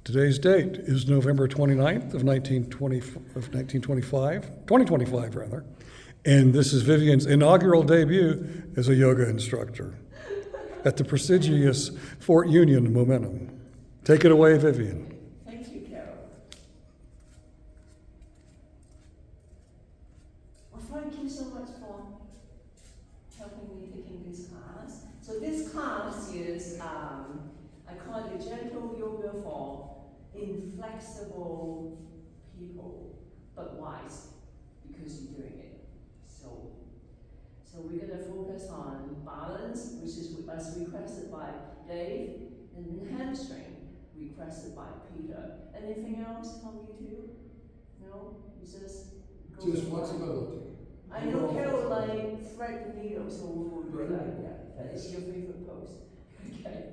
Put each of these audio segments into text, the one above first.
Today's date is November 29th of 2025 rather. And this is Vivian's inaugural debut as a yoga instructor at the prestigious Fort Union Momentum. Take it away, Vivian. Thank you, Carol. Well, thank you so much for helping me taking this class. So this class is, I call it gentle yoga for inflexible people, but wise, because you're doing it. So we're going to focus on balance, which is as requested by Dave, and then hamstring, requested by Peter. Anything else from you two? No? You just go. Just flexibility. I know Carol like thread the needle, so we'll do that. Yeah, that is your favorite pose. Okay.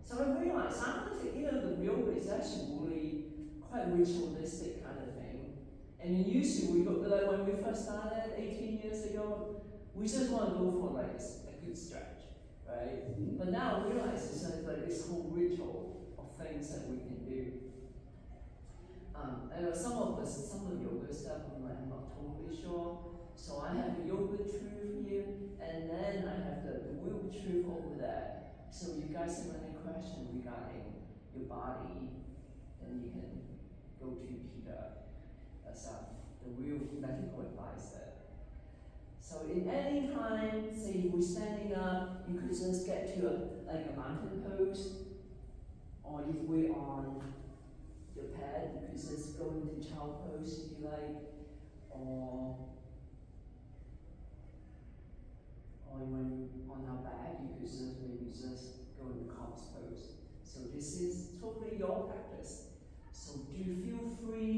So I realized after the yoga is actually really quite ritualistic kind of thing. And usually we go, like when we first started 18 years ago, we just want to go for like a good stretch, right? Mm-hmm. But now I realize it's like this whole ritual of things that we can do. I know some of the yoga stuff I'm not totally sure. So I have the yoga truth here, and then I have the real truth over there. So you guys have any question regarding your body, then you can go to Peter as the real medical advisor. So in any time, say if we're standing up, you could just get to a mountain pose, or if we're on your pad, you could just go into child pose if you like, or when on our back, you could just maybe just go into corpse pose. So this is totally your practice. So do feel free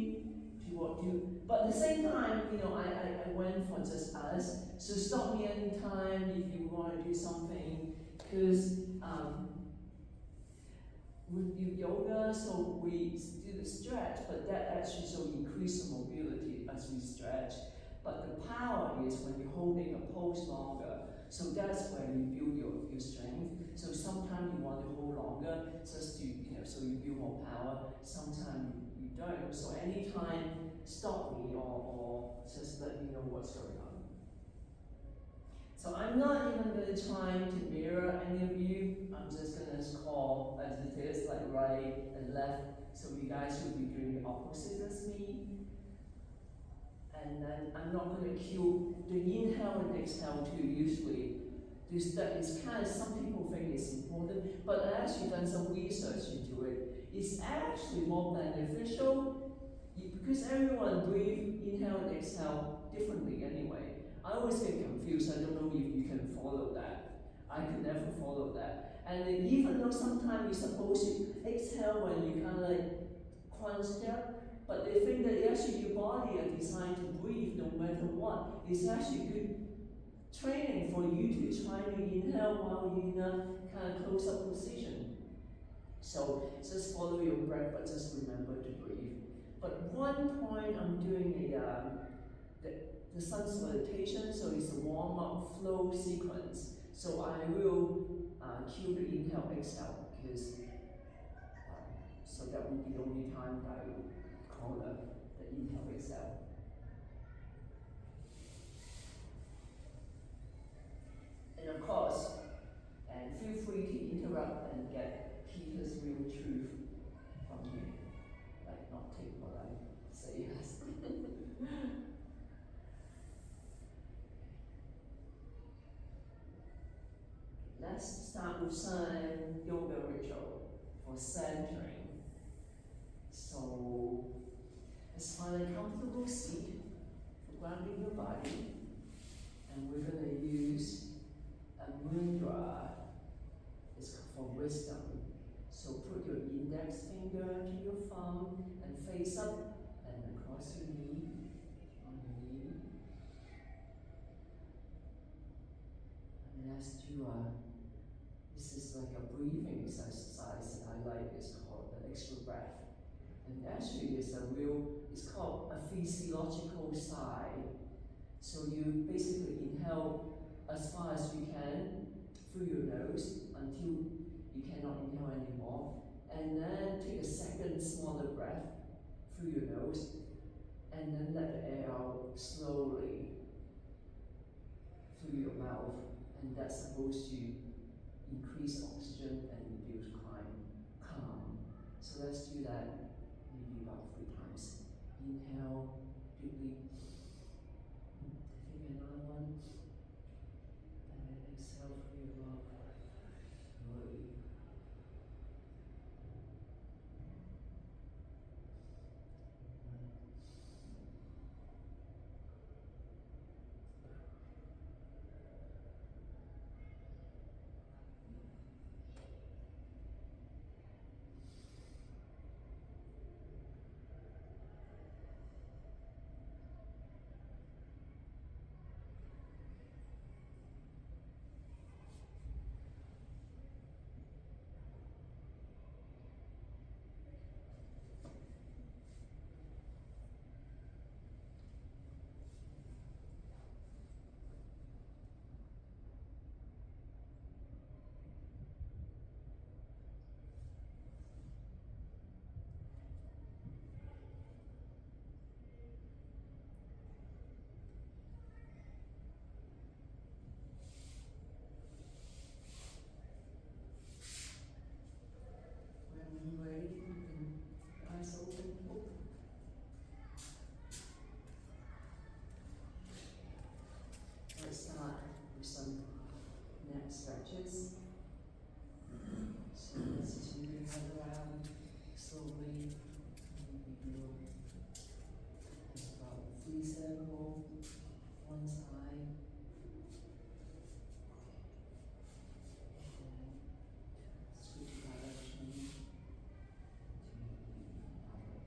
to do, but at the same time, I went for just us. So stop me anytime if you want to do something, because with yoga, so we do the stretch, but that actually so increase the mobility as we stretch. But the power is when you're holding a pose longer. So that's where you build your strength. So sometimes you want to hold longer, just to so you build more power. Sometimes you don't. So anytime, stop me or just let me know what's going on. So I'm not even going to try to mirror any of you. I'm just going to call as it is, like right and left. So you guys will be doing the opposite as me. And then I'm not going to cue the inhale and exhale too. Usually, that is kind of, some people think it's important, but I actually done some research into it. It's actually more beneficial because everyone breathe, inhale and exhale differently anyway. I always get confused. I don't know if you can follow that. I could never follow that. And then even though sometimes you're supposed to exhale when you kind of like crunch there, but they think that actually your body are designed to breathe no matter what. It's actually good training for you to try to inhale while you're in a kind of close-up position. So just follow your breath, but just remember to breathe. But one point I'm doing the sun salutation, so it's a warm-up flow sequence. So I will cue the inhale, exhale, because so that will be the only time that I will call the inhale, exhale. And of course, and feel free to interrupt and get Peter's real truth from you. Like, not take what I say as. Let's start with some yoga ritual for centering. So, let's find a comfortable seat for grounding your body. And we're going to use a mudra. It's for wisdom. So put your index finger to your thumb and face up and across your knee, on your knee. And as you this is like a breathing exercise that I like. It's called the extra breath. And actually it's called a physiological sigh. So you basically inhale as far as you can through your nose until you cannot inhale anymore. And then take a second smaller breath through your nose. And then let the air out slowly through your mouth. And that's supposed to increase oxygen and reduce calm. So let's do that maybe about 3 times. Inhale deeply. Take another one. And then exhale through your mouth slowly. When you're ready, you can eyes open. Let's start with some neck stretches. So let's turn your head around slowly. Maybe do about 3 circles, one side. And switch direction to another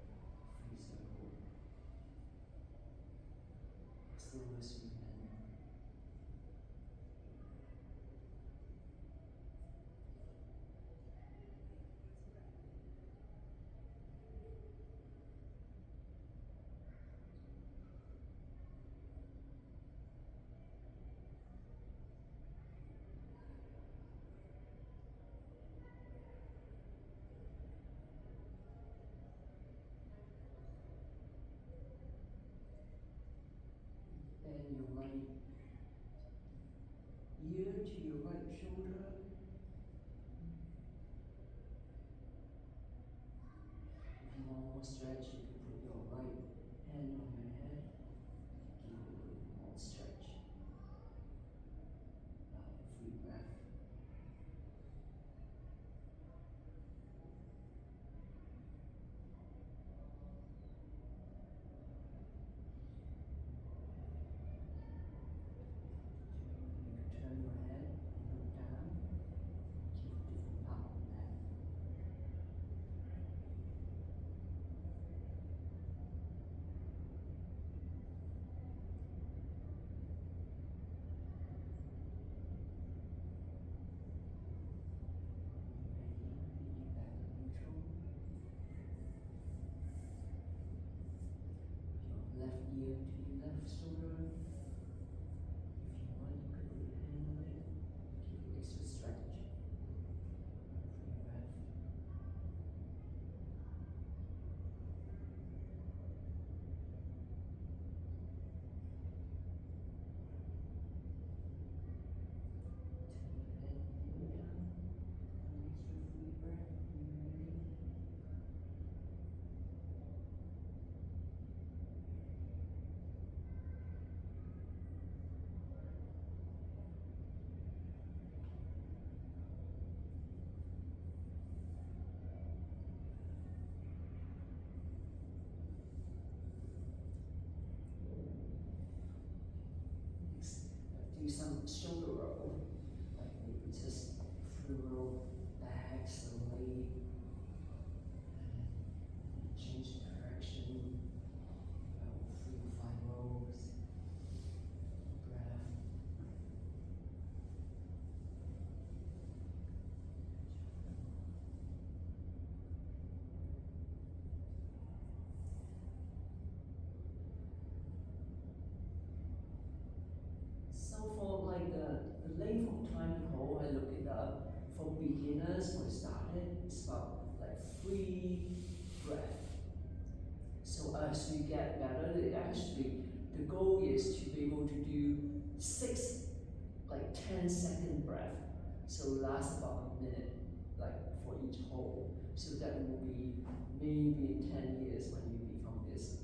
3 circles. Slow as you can. Bend your right ear to your right shoulder. If you want more stretch, you can put your right hand on your head. Give it a little more stretch. Free breath. Turn your head and look down. Keep a different part of that. Ready? Get back to neutral. Your left ear to your left shoulder. If you want, you could put your hand on it. Give it extra stretch. Free breath. Turn your head and look down. One extra free breath. When you're ready. Next, do some shoulder roll, like maybe just roll back slowly and change direction. About 3 or 5 rolls. Breath. So for like the length of time you hold, I look for beginners, for starting, it's about like 3 breath. So as you get better, the goal is to be able to do 6, like 10-second breath. So it lasts about a minute, like for each hold. So that will be maybe in 10 years when you become this.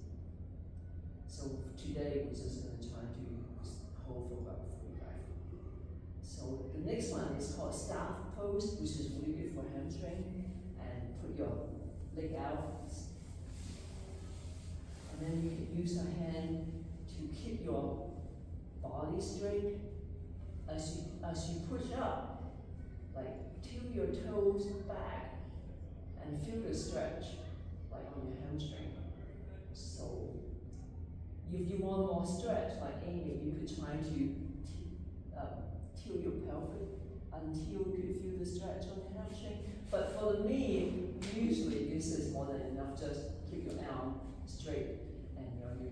So today we're just gonna try to hold for about 3 breath. So the next one is called staff pose, which is really good for hamstring. And put your leg out. And then you can use a hand to keep your body straight. As you push up, like tilt your toes back and feel the stretch, like on your hamstring. So if you want more stretch, like Amy, you could try to tilt your pelvic until you could feel the stretch on your hamstring. But for me, usually this is more than enough. Just keep your arm straight and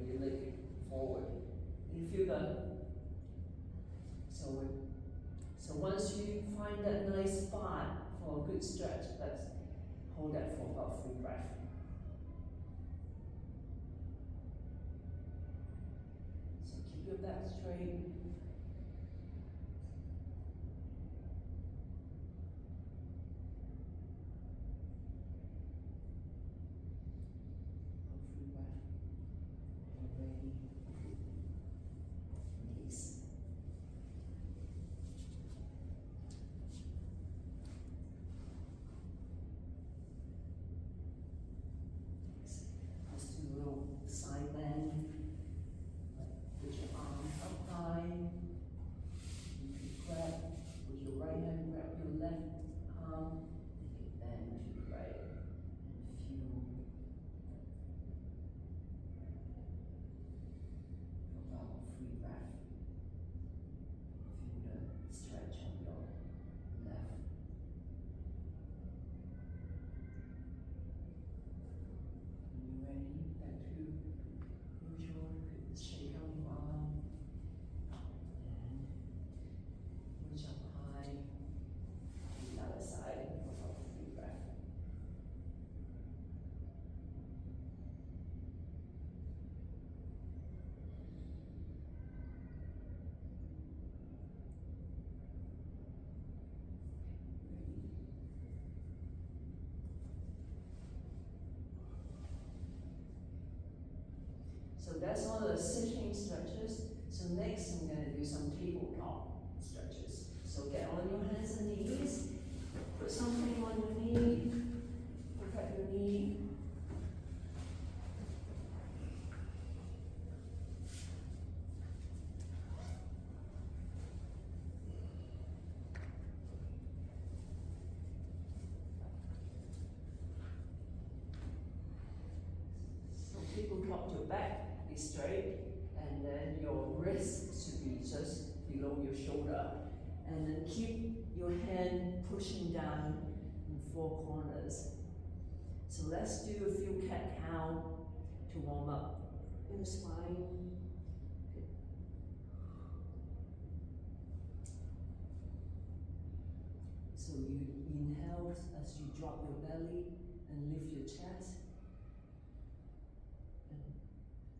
your leg forward. You feel the so once you find that nice spot for a good stretch, let's hold that for about 3 breaths. So keep your back straight. Side bend, put your arm up high. You can grab with your right hand, grab your left arm. You can bend to the right and feel about 3 breaths. Feel the stretch on your left. When you're ready, back to usual, shake out your arm and reach up high to the other side for about 3 breaths. So that's all the sitting stretches. So next I'm going to do some tabletop stretches. So get on your hands and knees, put something on your knee, protect your knee. So tabletop your back is straight, and then your wrist should be just below your shoulder. And then keep your hand pushing down in 4 corners. So let's do a few cat-cow to warm up your spine. So you inhale as you drop your belly and lift your chest. And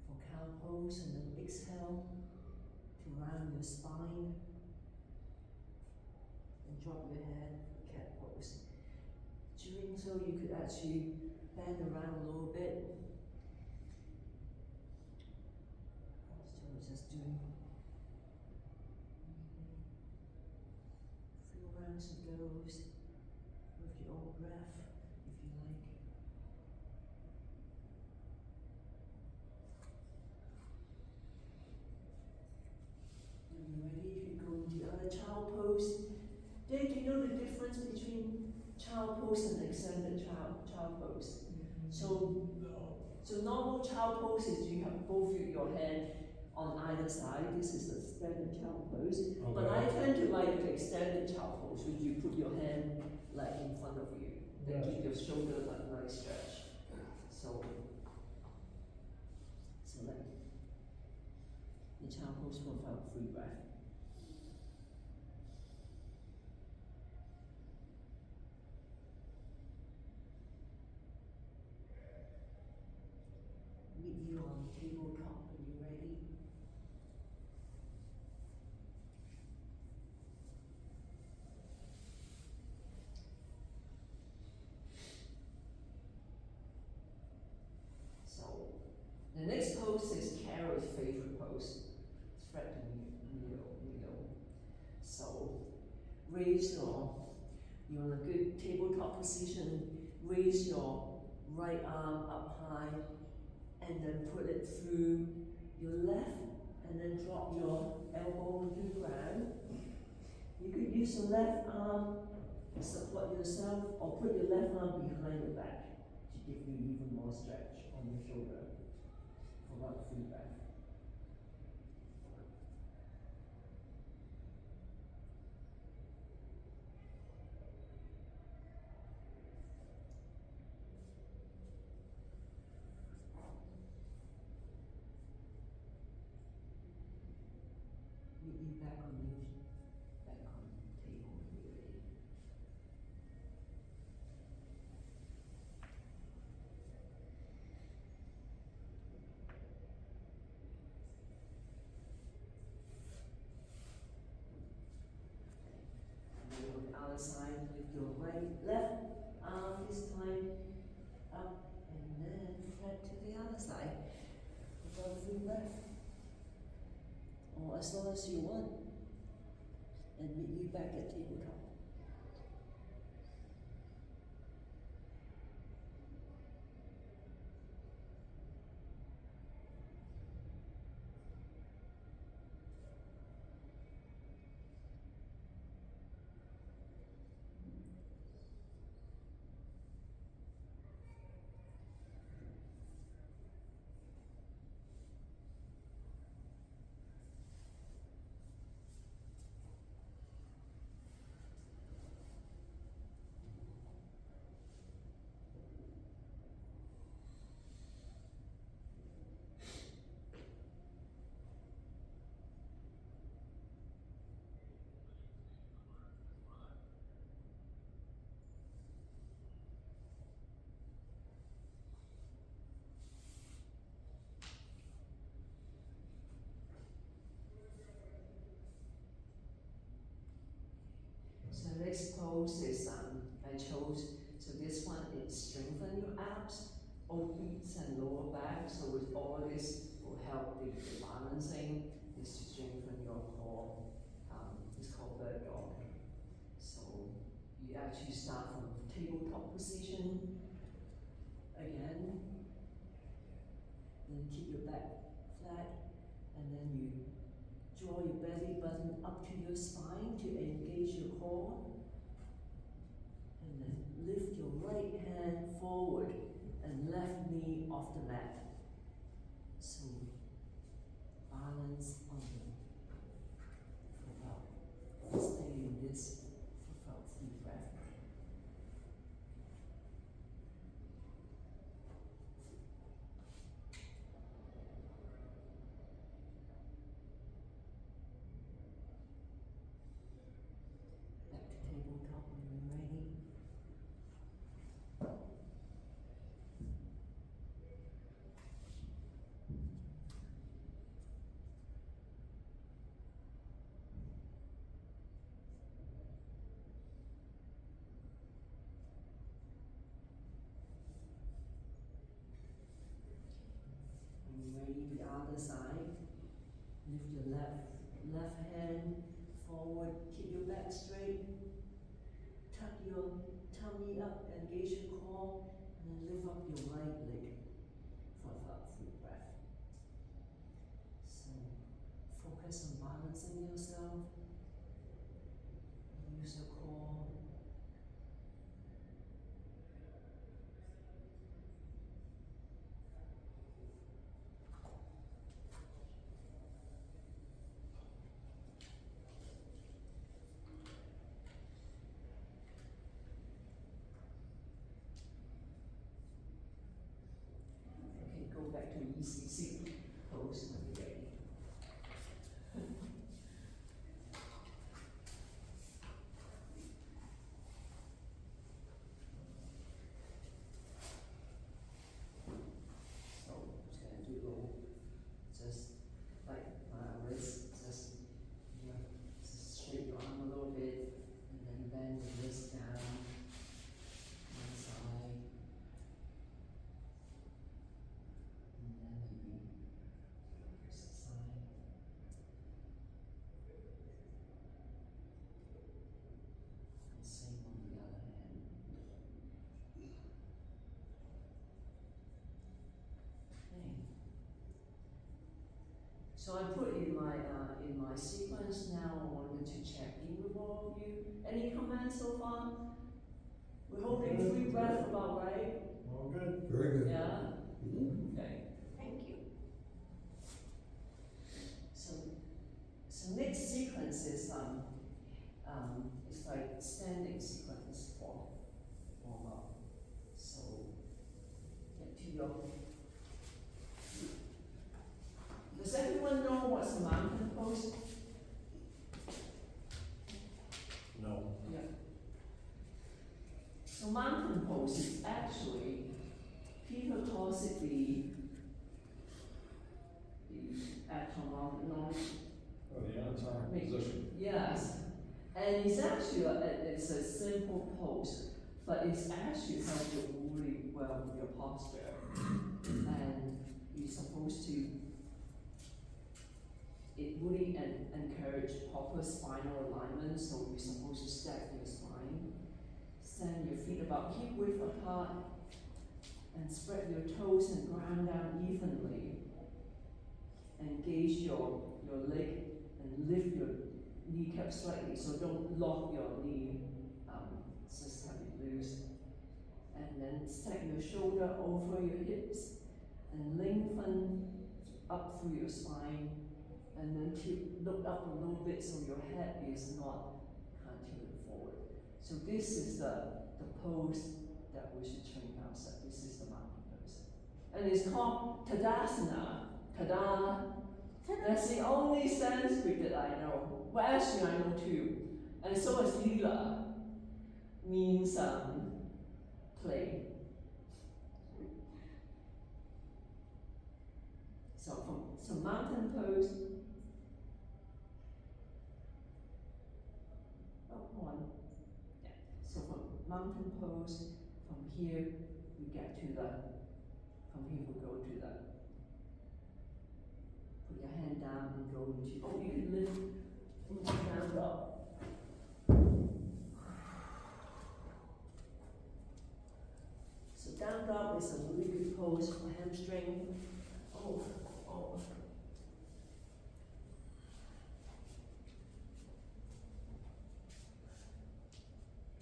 for cow pose, and then exhale to round your spine. And drop your head, cat pose. During so you could actually bend around a little bit. So we're just doing a few rounds of those with your own breath, if you like. When you're ready, you can go into the other child pose. Dave, do you know the difference between child pose and extended child pose? So normal child pose is you have both your hand on either side. This is the standard child pose. Okay. But I tend to like the extended child pose, which you put your hand like in front of you. Then Right. keep your shoulder like nice stretch. So let the child pose for about 3 breaths. So raise you're in a good tabletop position, raise your right arm up high, and then put it through your left, and then drop your elbow into the ground. You could use the left arm to support yourself, or put your left arm behind your back to give you even more stretch on your shoulder for about 3 breaths. Meet you back on the table when you're ready. And then on the other side, lift your left arm this time up, and then flat to the other side. About 3 breaths. Or as long as you want. And meet you back at tabletop. So this pose is, I chose, so this one is strengthen your abs, obliques and lower back, so with all this will help the balancing, is to strengthen your core. It's called bird dog. So you actually start from tabletop position, again, then keep your back flat, and then you draw your belly button up to your spine to engage your core. And then lift your right hand forward and left knee off the mat. So balance on the for about, stay in this for about 3 breaths. Back to tabletop when you're ready. When you're ready, the other side. Lift your left hand forward, keep your back straight, tuck your tummy up, engage your core, and then lift up your right leg for about 3 breaths. So focus on balancing yourself, use your core. Okay, go back to ECC pose when you're ready. So I put in my sequence now. I wanted to check in with all of you. Any comments so far? We're holding free breath about right? All good. Very good. Yeah? Mhm. Okay. Thank you. So next sequence is it's like standing sequence for warm up. So get to your. Does everyone know what's a mountain pose? No. Yeah. So mountain pose is actually, people calls it the atomic. Oh, the anatomic position. Yes, and it's actually it's a simple pose, but it's actually helps you really well with your posture, and you're supposed to. It really encourage proper spinal alignment, so you're supposed to stack your spine, stand your feet about hip width apart, and spread your toes and ground down evenly. Engage your leg and lift your kneecap slightly, so don't lock your knee, just have it loose. And then stack your shoulder over your hips and lengthen up through your spine, and then look up a little bit so your head is not tilted forward. So this is the pose that we should train ourselves. This is the mountain pose. And it's called Tadasana. Tada! That's the only Sanskrit that I know. Well, actually, I know two. And so is Lila, means play. So mountain pose. Oh, one. Yeah. So from mountain pose, from here we get to the. From here we go to the. Put your hand down and go into. Oh, you can lift into down dog. So down dog is a really good pose for hamstring. Oh.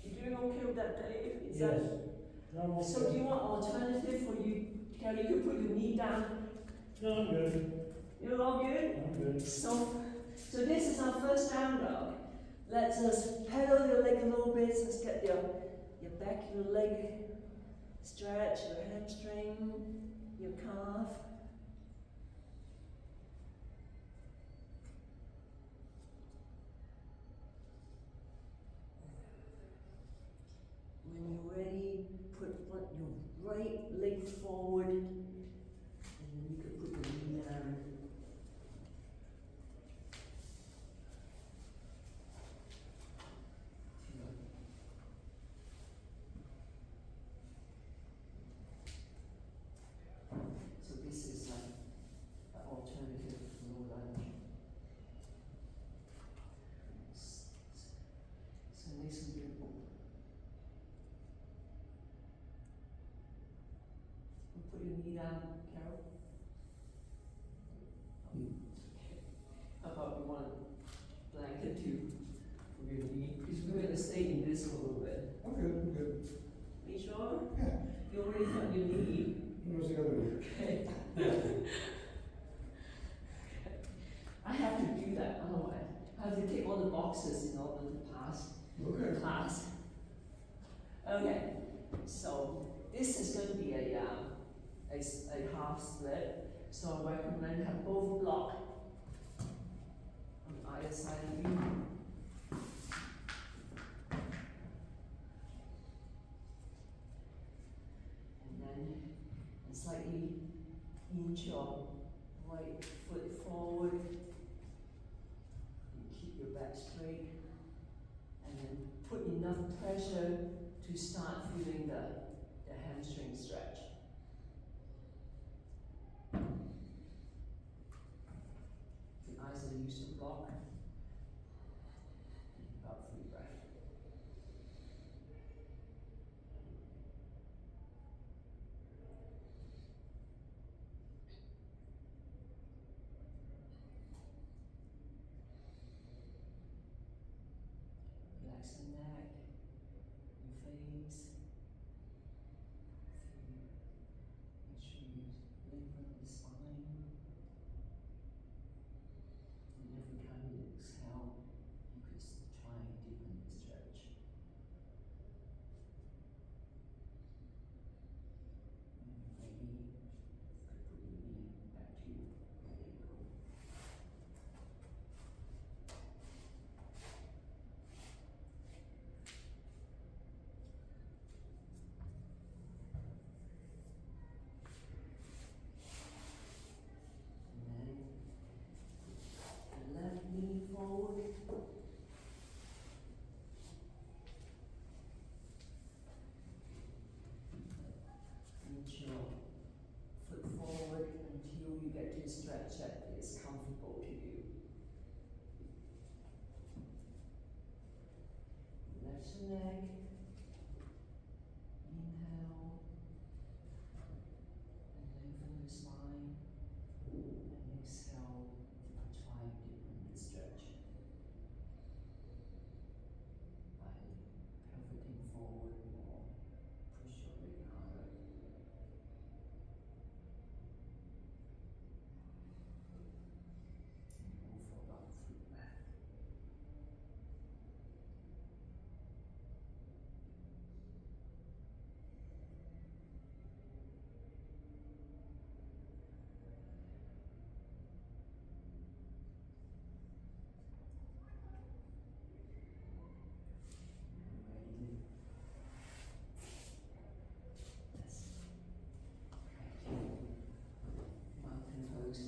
You doing okay with that, Dave? Is Yes. that? No, I'm So do you want alternative for you? Kelly, you could put your knee down. No, I'm good. You're all good? I'm good. So this is our first down dog. Let's just pedal your leg a little bit. Let's get your back, your leg stretch, your hamstring, your calf. When you're ready, put your right leg forward, and then you can put your knee down. So this is an alternative low lunge. So next we do. Put your knee down, Carol. How about you want a blanket too for your knee? Because we're going to stay in this for a little bit. I'm good, I'm good. Are you sure? Yeah. You already got your knee. What was the other one? Okay. I have to do that, otherwise I have to take all the boxes in order to pass Okay. class. Okay, so this is going to be a half split. So I recommend have both block on either side of you. And then slightly inch your right foot forward. And keep your back straight. And then put enough pressure to start feeling the hamstring stretch. The eyes are used to block. About 3 breaths. to neck. Inhale. And lengthen the spine. And exhale, try deepen the stretch. By pivoting forward more, push your leg harder. And move for about 3 breaths. Ready? Yes. Mountain pose.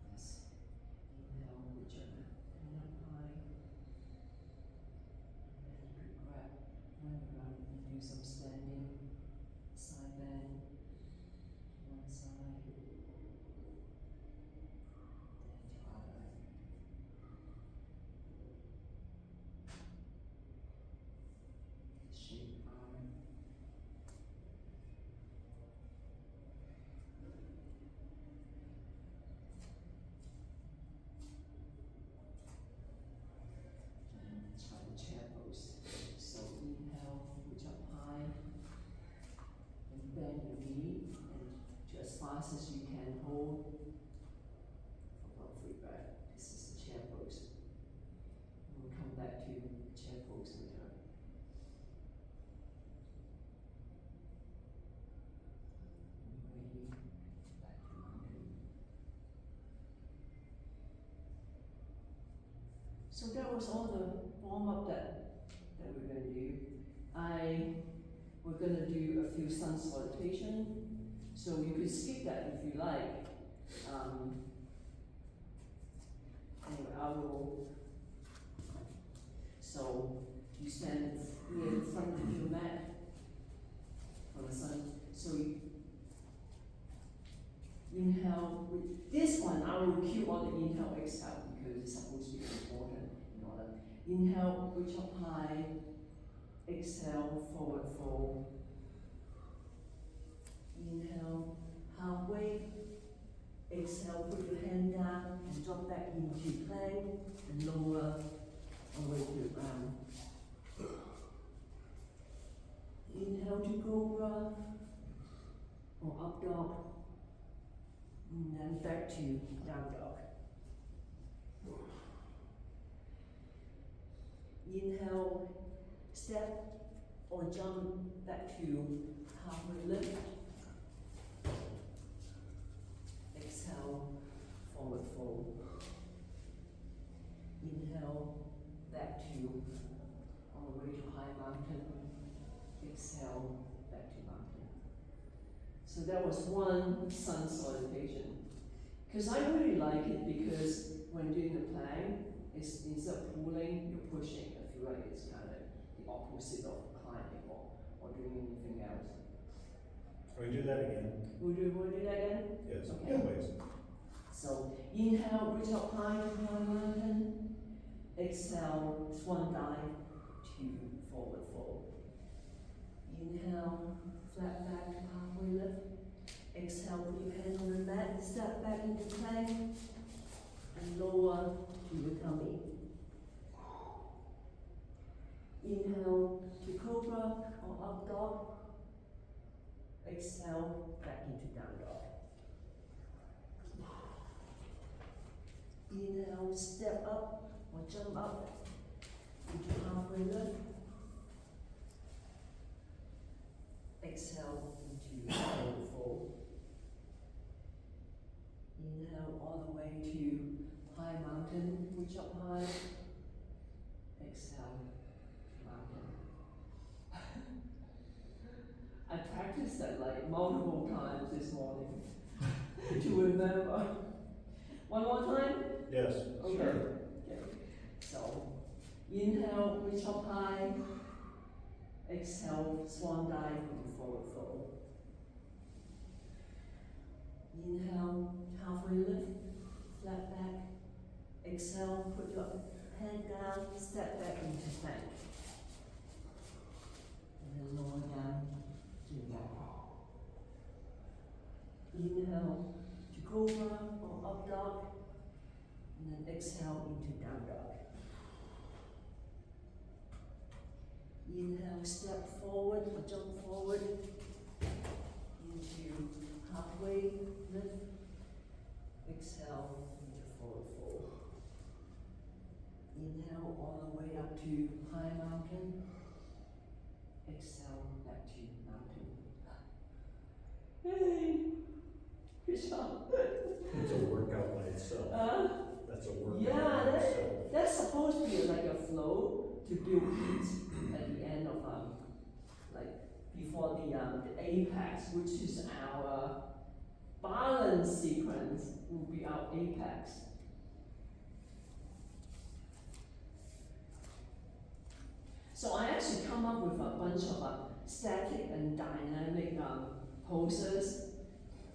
Yes. Inhale, reach your hand up high. And then you could grab one around and do some standing side bend. One side. Then to other. Shape arm. And try the chair pose. So inhale, reach up high, and bend your knee, and to as fast as you can hold for about 3 breaths. This is the chair pose. We'll come back to the chair pose later. Ready? Back to mountain. So that was all the warm up that we're gonna do. We're gonna do a few sun salutation. So you could skip that if you like. Anyway, I will. So you stand near in front of your mat for the sun. So you inhale. This one I will cue on the inhale, exhale because it's supposed to be important in order. Inhale, reach up high. Exhale, forward fold. Inhale, halfway. Exhale, put your hand down and drop back into plank and lower away to the ground. Inhale to cobra or up dog. And then back to down dog. Inhale, step or jump back to halfway lift. Exhale, forward fold. Inhale, back to all the way to high mountain. Exhale, back to mountain. So that was one sun salutation. Because I really like it because when doing the plank, it's instead of pulling, you're pushing. I feel like it's kind of the opposite of climbing or doing anything else. Can we do that again? We'll do that again? Yes. Okay. Yeah, please. So inhale, reach up high to high mountain. Exhale, swan dive to forward fold. Inhale, flat back to halfway lift. Exhale, put your hand on the mat, step back into plank, and lower to the tummy. Inhale to cobra or up dog. Exhale, back into down dog. Inhale, step up or jump up into halfway lift. Exhale into forward fold. Inhale all the way to high mountain, reach up high. Exhale to mountain. I practiced that like multiple times this morning to remember. One more time? Yes. Okay. Okay. So, inhale, reach up high. Exhale, swan dive into forward fold. Inhale to cobra or up dog, and then exhale into down dog. Inhale, step forward or jump forward into halfway lift. Exhale into forward fold. Inhale all the way up to high mountain. Exhale back to mountain. Hey, good job. It's a workout by itself. That's a workout Yeah, by itself. that's supposed to be like a flow to build heat at the end of like before the apex, which is our balance sequence, will be our apex. So I actually come up with a bunch of static and dynamic poses,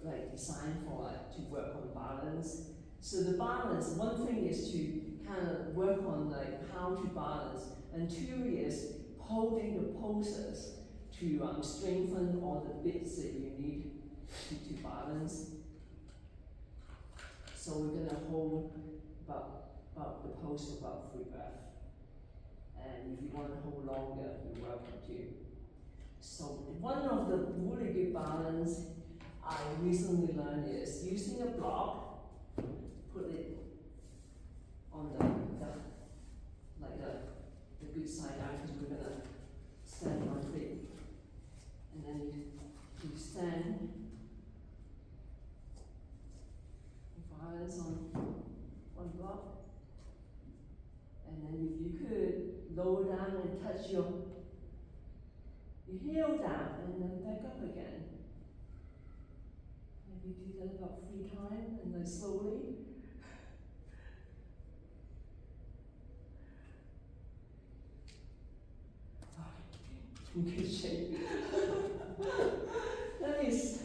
like designed for to work on balance. So the balance, one thing is to kind of work on like how to balance, and two is holding the poses to strengthen all the bits that you need to balance. So we're gonna hold about the pose for about 3 breaths. And if you want to hold longer, you're welcome to. So one of the really good balance I recently learned is using a block, put it on the good side down, because we're gonna stand on feet. And then you stand, balance on one block. And then if you could, lower down and touch your heel down and then back up again. Maybe do that about 3 times and then slowly. In good shape. That is,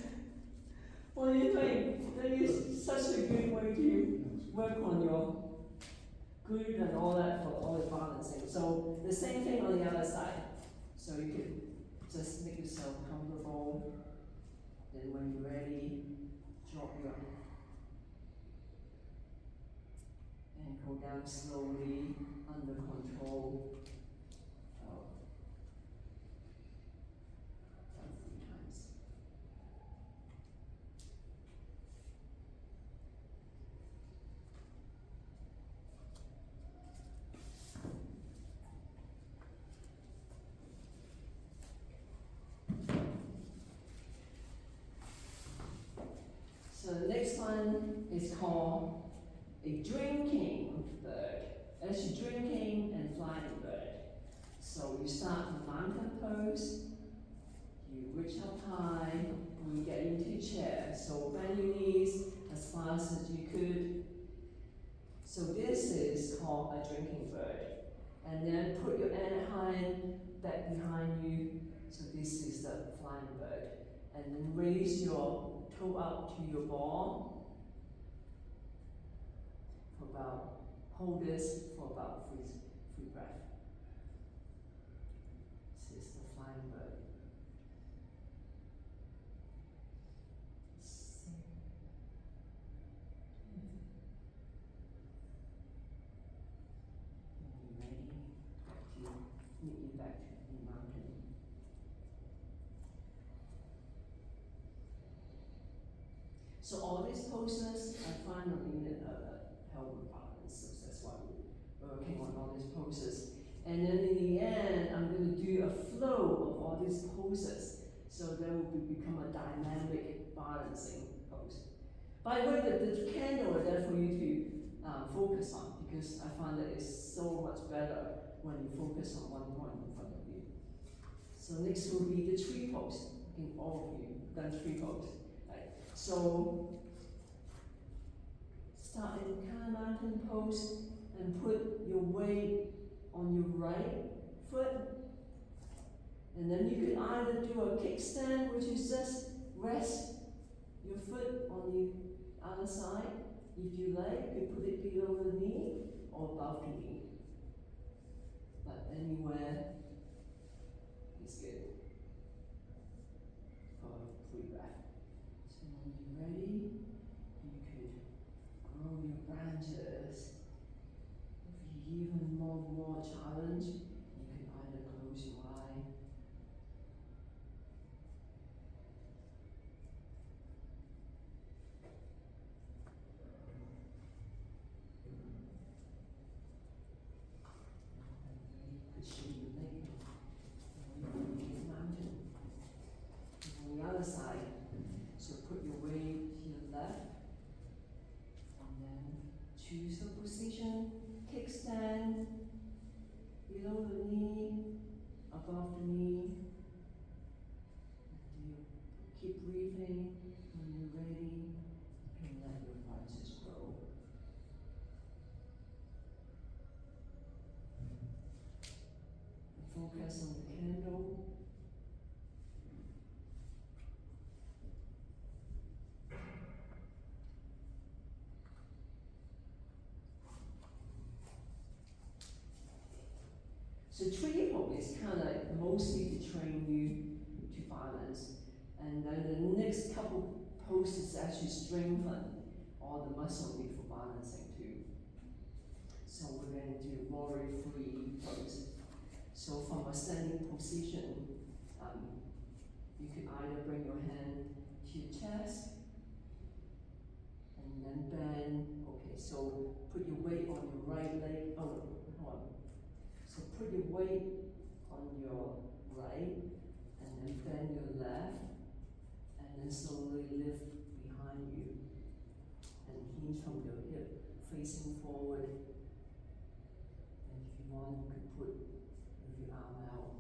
what do you think? That is such a good way to work on your glute and all that for all the balancing. So the same thing on the other side. So you could just make yourself comfortable. Then when you're ready, drop your and go down slowly, under control. Down 3 times. So the next one is called a drinking bird. As you're drinking and flying bird. So you start the mountain pose, you reach up high, and you get into chair. So bend your knees as fast as you could. So this is called a drinking bird. And then put your hand back behind you. So this is the flying bird. And then raise your toe up to your ball for about, hold this for about 3 breaths. This is the flying bird. Back to the mountain. So all these poses, I find them in help with balance. So that's why we're working on all these poses. And then in the end, I'm going to do a flow of all these poses. So that will become a dynamic balancing pose. By the way, the candle is there for you to focus on, because I find that it's so much better when you focus on one point in front of you. So next will be the tree pose. I think all of you done tree pose, right? So start in kind of mountain pose and put your weight on your right foot. And then you could either do a kickstand, which is just rest your foot on the other side. If you like, you could put it below the knee or above the knee. But anywhere is good for 3 breaths. So when you're choose the position, kickstand, below the knee, above the knee. And you keep breathing. When you're ready, you can let your rises grow. Focus on the candle. So tree pose is kind of mostly to train you to balance, and then the next couple poses actually strengthen all the muscle need for balancing too. So we're going to do warrior three pose. So from a standing position, you could either bring your hand to your chest and then bend. Okay, so put your weight on your right leg. Oh, hold on. So put your weight on your right and then bend your left and then slowly lift behind you and hinge from your hip facing forward. And if you want, you could put your arm out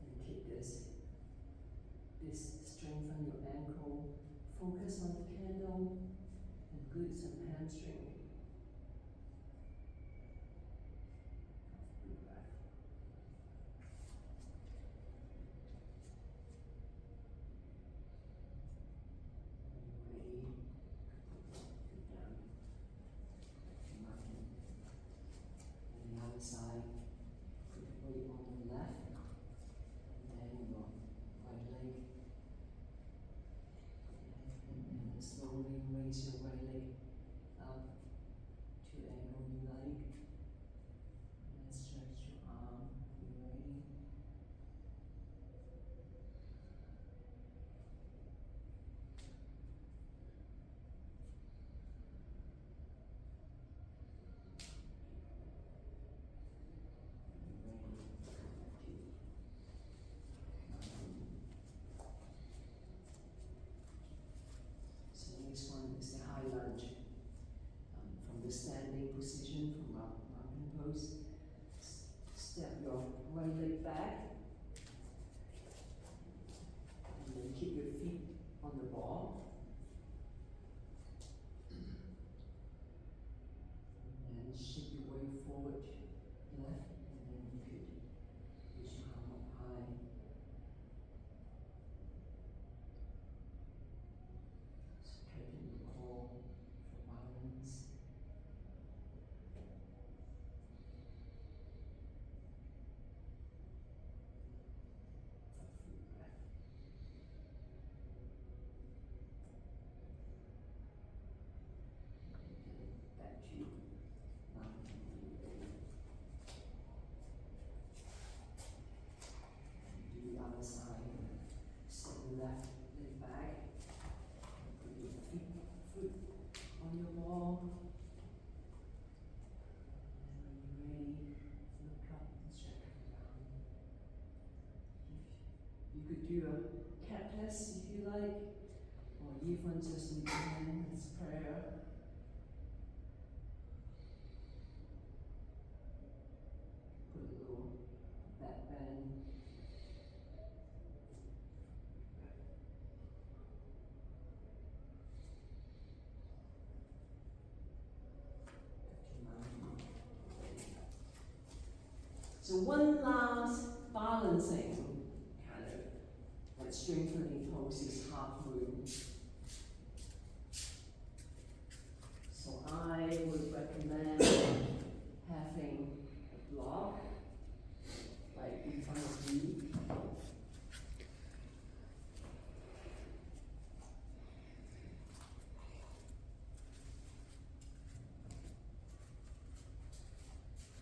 and keep this. This strengthen your ankle. Focus on the candle and glutes and hamstring. Side, put your weight on the left, and then your right leg, and then slowly raise your right leg up to the angle you like, and then stretch your arm. You ready? So next one is the high lunge. From the standing position, from mountain pose, step your right leg back, and then keep your feet on the ball. And then shift your weight forward, left, and then you could reach your arm up high. Straighten the core for balance. Back to mountain. Do the other side. Step the left leg back. Put your foot on your ball. And when you're ready, look up and stretch down. You could do a cat test if you like, or even just leave your hand as prayer. Put a little back bend. So one last balancing kind of like strengthening pose is half moon. So I would recommend having a block like in front of you.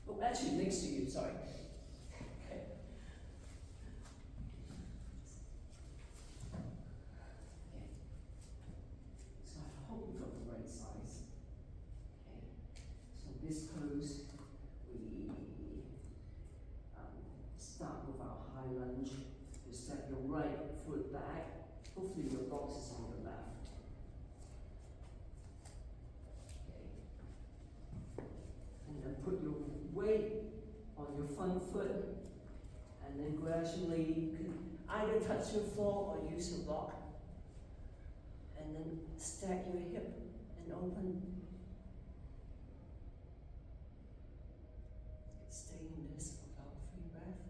Oh, actually next to you, sorry. Okay. Okay. So I hope you got the right size. Okay. So this pose, we start with our high lunge. You step your right foot back. Hopefully your box is on your left. Okay. weight on your front foot, and then gradually you can either touch your floor or use your block. And then stack your hip and open. Stay in this for about 3 breaths.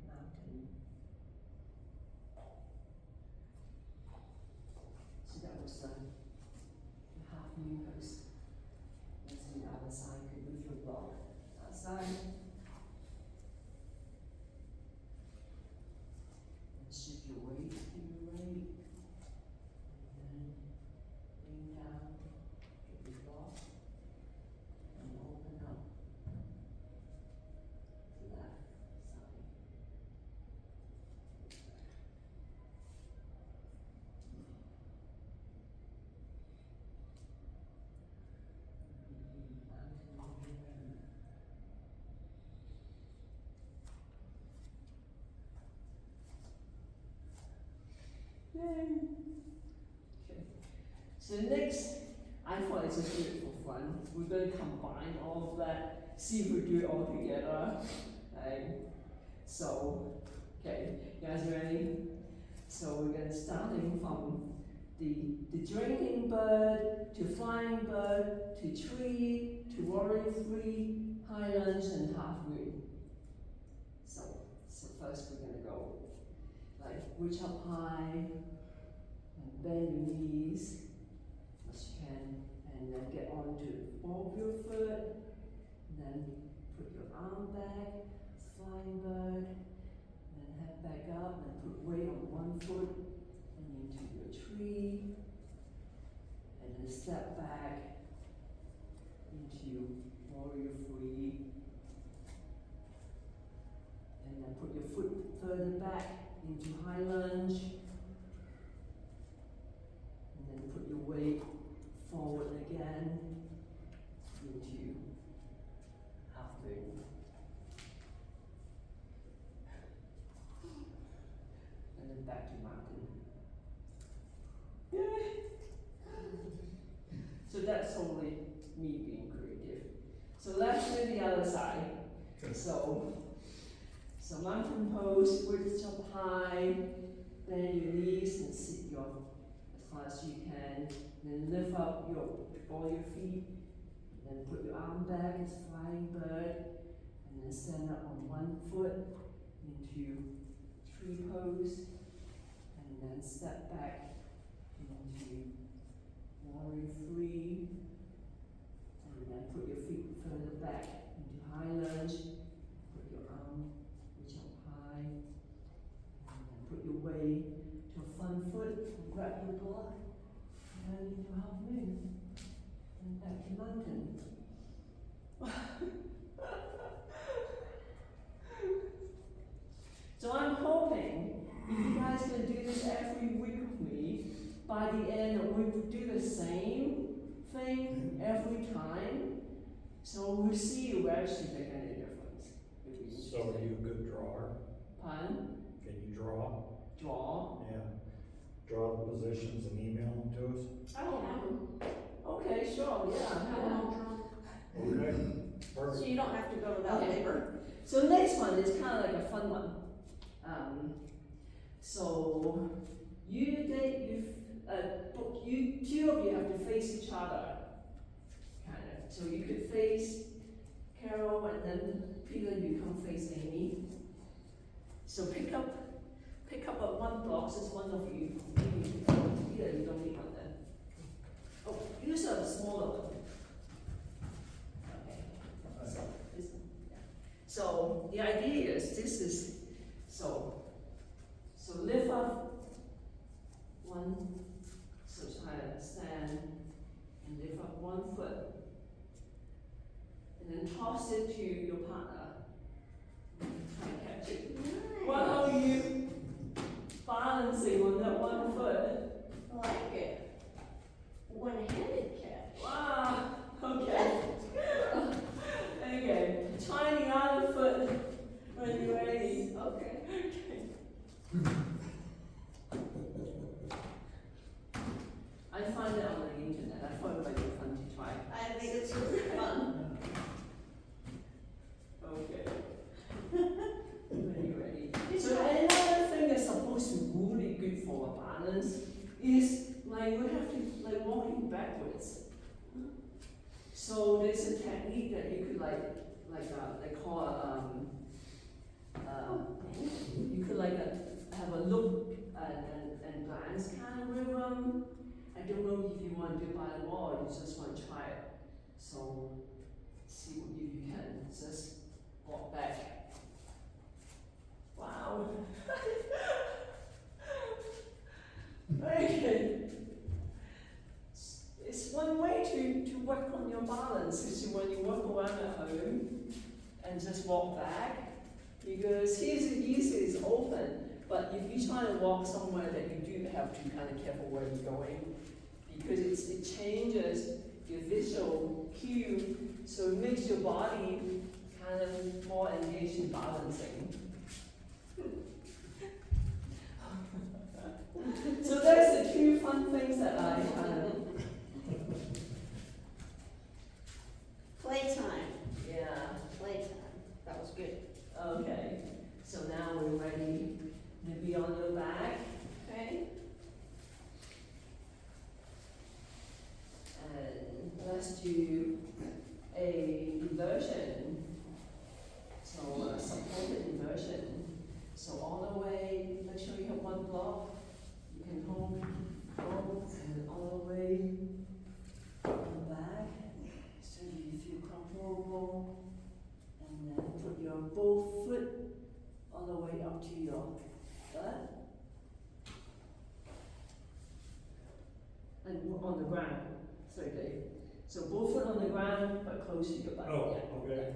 Mountain. So that was the half movers. Let's do the other side. Could move your block outside. And shift your weight to your right. And then lean down, get your block, and open up to left side. Okay. So next, I thought it's just do it for fun. We're going to combine all of that, see if we do it all together. So, okay, you guys ready? So we're going to starting from the drinking bird to flying bird to tree to warrior three, high lunge and half moon. So first we're going to go like reach up high and bend your knees as you can, and then get onto the ball of your foot, and then put your arm back, flying bird, and then head back up and put weight on one foot and into your tree, and then step back into warrior three, and then put your foot further back into high lunge, and then put your weight forward again into half moon. And then back to mountain. So that's only me being creative. So let's do the other side. So mountain pose, reach up high, bend your knees and sit your as far as you can. Then lift up all your feet. Then put your arm back as flying bird, and then stand up on one foot into tree pose, and then step back into warrior three, and then put your feet further back into high lunge. Put your arm reach up high, and then put your weight to a front foot and grab your block, and into half moon, and back to mountain. So I'm hoping if you guys can do this every week with me, by the end we will do the same thing every time. So we'll see you actually make any difference. So are you a good drawer? Pun? Can you draw? Draw. Yeah. Draw the positions and email them to us? I don't have them. Okay, sure, yeah. I have them all drawn. Okay, So perfect. you don't have to go to that Okay. paper. So next one is kind of like a fun one. So you two of you have to face each other, kind of. So you could face Carol, and then Peter, you come face Amy. So pick up one block, since one of you. Peter, you don't need one then. Oh, use a smaller one. Okay. So this one, yeah. So the idea is so lift up one, so try to stand and lift up one foot, and then toss it to your partner. Try and catch it. What are you balancing on that one foot? I like it. backwards. So there's a technique that you could they call you could have a look and glance kind of rhythm. I don't know if you want to do it by the wall or you just want to try it. So see if you can just walk back. Wow. Okay. It's one way to work on your balance is when you walk around at home and just walk back. Because here's the easy is open, but if you try to walk somewhere that you do have to be kind of careful where you're going, because it changes your visual cue, so it makes your body kind of more engaged in balancing. So that's the two fun things that I kind of, Playtime, yeah. playtime. That was good. Okay, so now we're ready to be on your back. Okay. And let's do a inversion. So supported inversion. So all the way, make sure you have one block. You can hold and all the way on the back. So you feel comfortable. And then put your both foot all the way up to your butt. And on the ground. Sorry, Dave. So both foot on the ground, but close to your butt. Oh, Yeah. okay.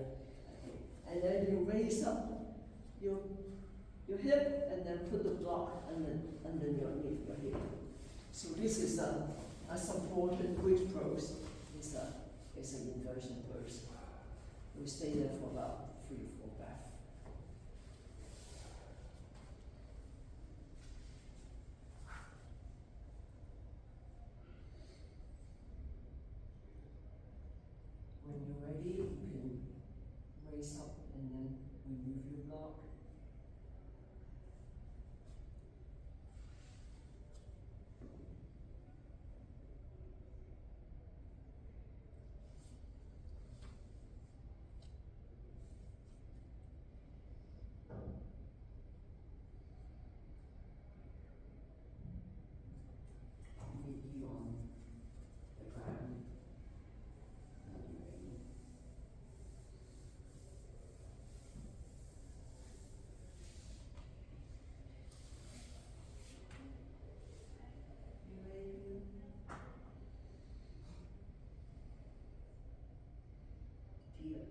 And then you raise up your hip, and then put the block underneath your hip. So this is a supported bridge pose. It's an inversion pose. We stay there for about 3 or 4 breaths. When you're ready, you can raise up and then remove your block. Meet you on the ground. When you're ready. You ready? Dear.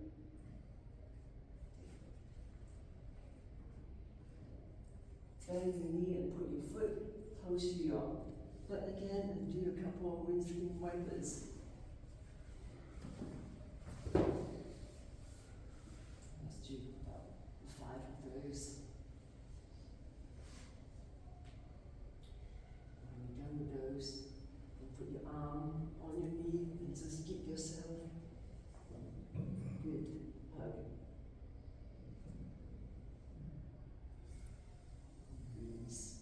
Bend your knee and put your foot close to your butt again and do a couple of windscreen wipers. Let's do about 5 of those. When you're done with those, you put your arm on your knee and just give yourself a good hug. Release.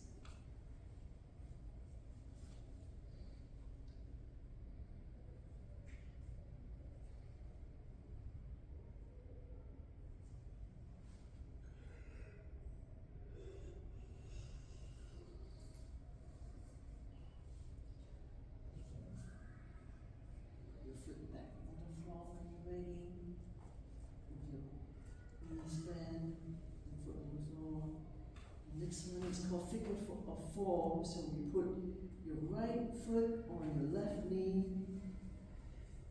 Your foot back on the floor when you're ready. Put your knees bend and foot on the floor. The next one is called figure of 4. So you put your right foot on your left knee.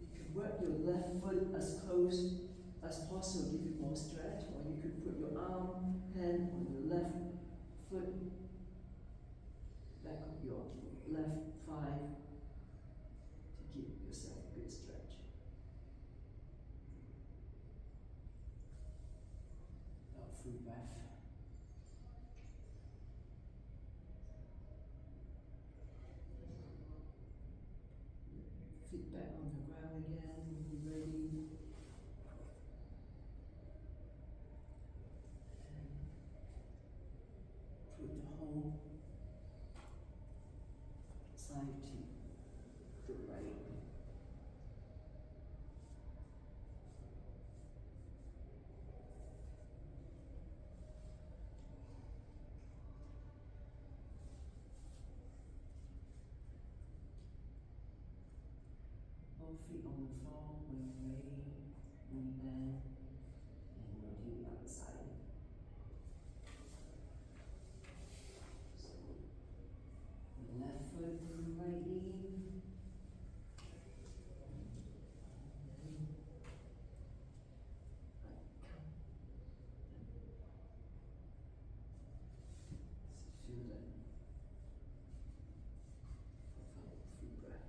You could work your left foot as close as possible, give it more stretch, or you could put your hand on your left foot, back of your left thigh to give yourself a good stretch. About 3 breaths. Feet back on the ground again when you're ready. And put the whole side to the right. both feet on the floor when you're ready. Lean back. And we'll do the other side. So, the left foot through the right knee. Feel that. Follow through breath.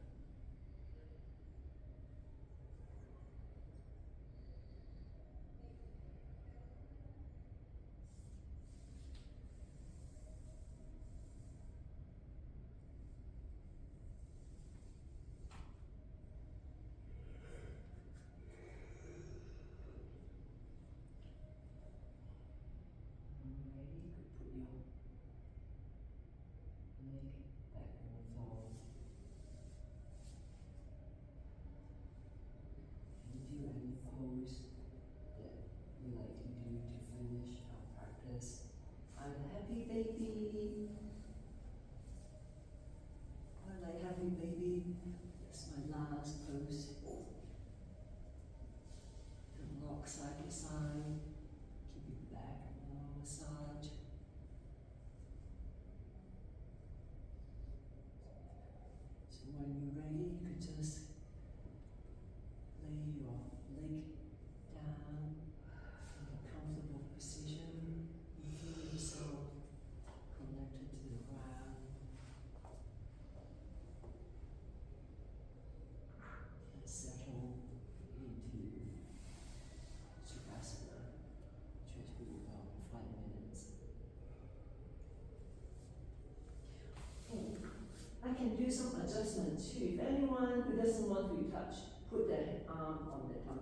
When you're ready, you could put your leg back on the floor. And do any pose that you like to do to finish our practice. I'm a happy baby. I like happy baby. That's my last pose. Then rock side to side. Keep your back and lower massage. So when you're ready, you could just lay your leg down in a comfortable position. You feel yourself connected to the ground. And settle into Sukhasana, which will be about 5 minutes. Oh, I can do some adjustment too. If anyone who doesn't want to be touched, put their arm on their tummy.